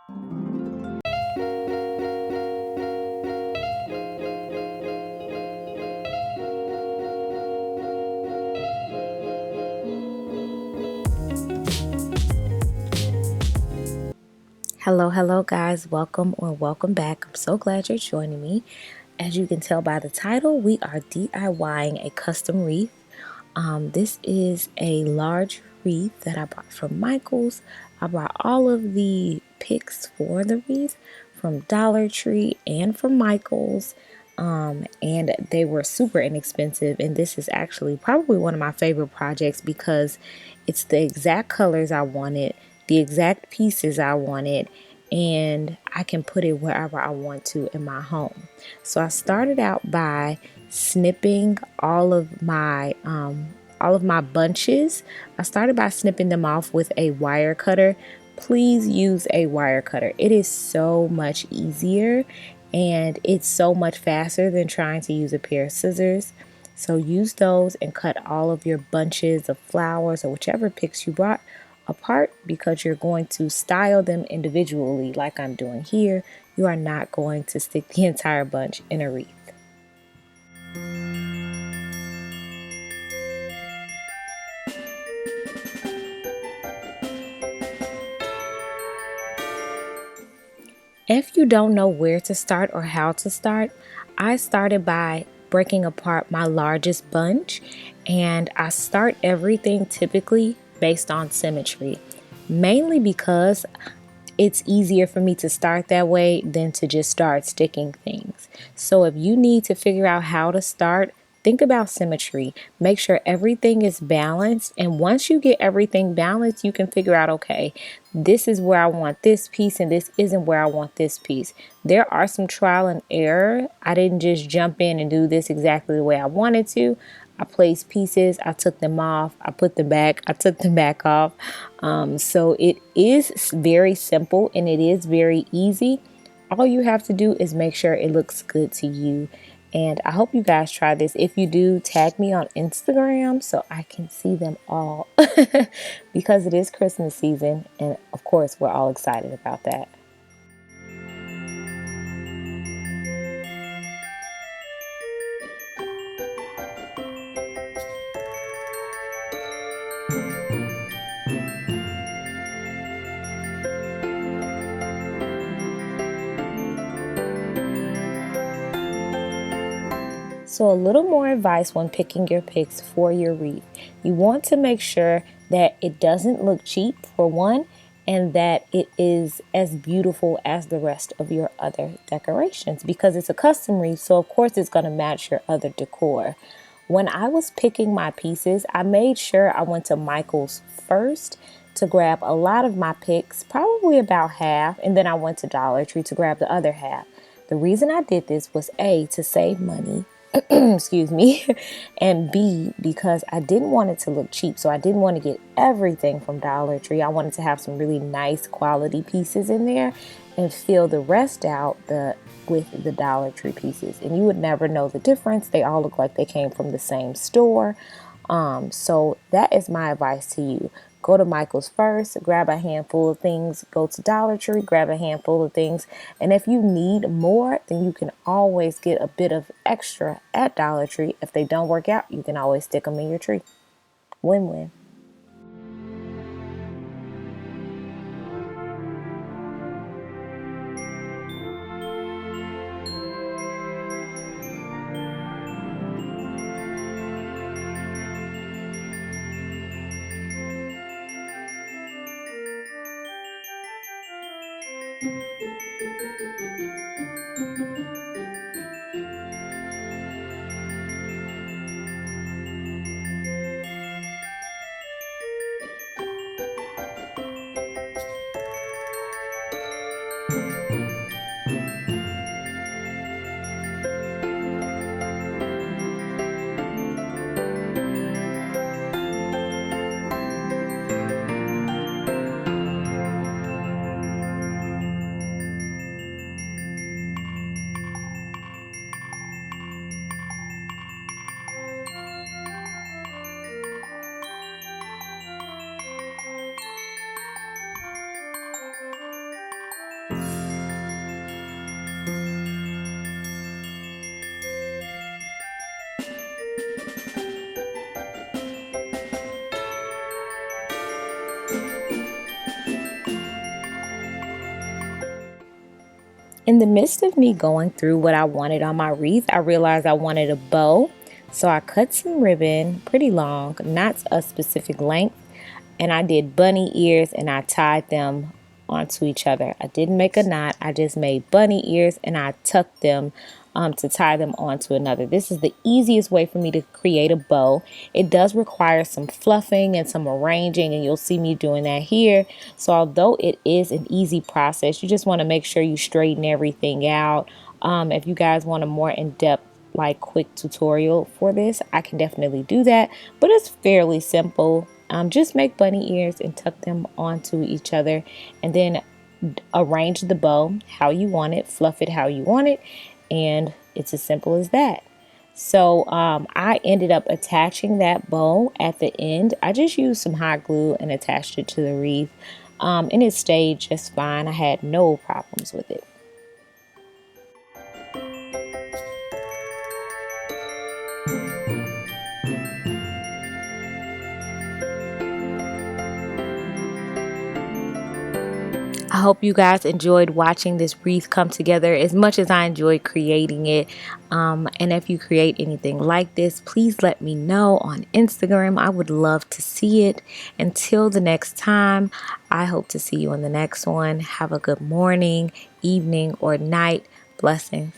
Hello guys, welcome or welcome back. I'm so glad you're joining me. As you can tell by the title, we are DIYing a custom wreath. This is a large wreath that I bought from Michael's. I bought all of the picks for the wreath from Dollar Tree and from Michael's. And they were super inexpensive, and this is actually probably one of my favorite projects because it's the exact colors I wanted, the exact pieces I wanted, and I can put it wherever I want to in my home. So I started out by snipping all of my bunches. I started by snipping them off with a wire cutter. Please use a wire cutter. It is so much easier and it's so much faster than trying to use a pair of scissors. So use those and cut all of your bunches of flowers or whichever picks you brought apart, because you're going to style them individually like I'm doing here. You are not going to stick the entire bunch in a wreath. If you don't know where to start or how to start, I started by breaking apart my largest bunch, and I start everything typically based on symmetry, mainly because it's easier for me to start that way than to just start sticking things. So if you need to figure out how to start, think about symmetry. Make sure everything is balanced, and once you get everything balanced, you can figure out, okay, this is where I want this piece and this isn't where I want this piece. There are some trial and error. I didn't just jump in and do this exactly the way I wanted to. I placed pieces, I took them off, I put them back, I took them back off. So it is very simple and it is very easy. All you have to do is make sure it looks good to you. And I hope you guys try this. If you do, tag me on Instagram so I can see them all because it is Christmas season. And of course, we're all excited about that. So a little more advice when picking your picks for your wreath. You want to make sure that it doesn't look cheap, for one, and that it is as beautiful as the rest of your other decorations, because it's a custom wreath, so of course it's going to match your other decor. When I was picking my pieces, I made sure I went to Michael's first to grab a lot of my picks, probably about half, and then I went to Dollar Tree to grab the other half. The reason I did this was A, to save money, excuse me, and B, because I didn't want it to look cheap. So I didn't want to get everything from Dollar Tree. I wanted to have some really nice quality pieces in there and fill the rest out with the Dollar Tree pieces. And you would never know the difference. They all look like they came from the same store. So that is my advice to you. Go to Michael's first, grab a handful of things, go to Dollar Tree, grab a handful of things. And if you need more, then you can always get a bit of extra at Dollar Tree. If they don't work out, you can always stick them in your tree. Win-win. In the midst of me going through what I wanted on my wreath, I realized I wanted a bow. So I cut some ribbon, pretty long, not a specific length, and I did bunny ears and I tied them onto each other. I didn't make a knot, I just made bunny ears and I tucked them to tie them onto another. This is the easiest way for me to create a bow. It does require some fluffing and some arranging, and you'll see me doing that here. So although it is an easy process, you just want to make sure you straighten everything out. If you guys want a more in-depth like quick tutorial for this, I can definitely do that, but it's fairly simple. Just make bunny ears and tuck them onto each other, and then arrange the bow how you want it, fluff it how you want it, and it's as simple as that. So I ended up attaching that bow at the end. I just used some hot glue and attached it to the wreath, and it stayed just fine. I had no problems with it. I hope you guys enjoyed watching this wreath come together as much as I enjoyed creating it. And if you create anything like this, please let me know on Instagram. I would love to see it. Until the next time, I hope to see you on the next one. Have a good morning, evening, or night. Blessings.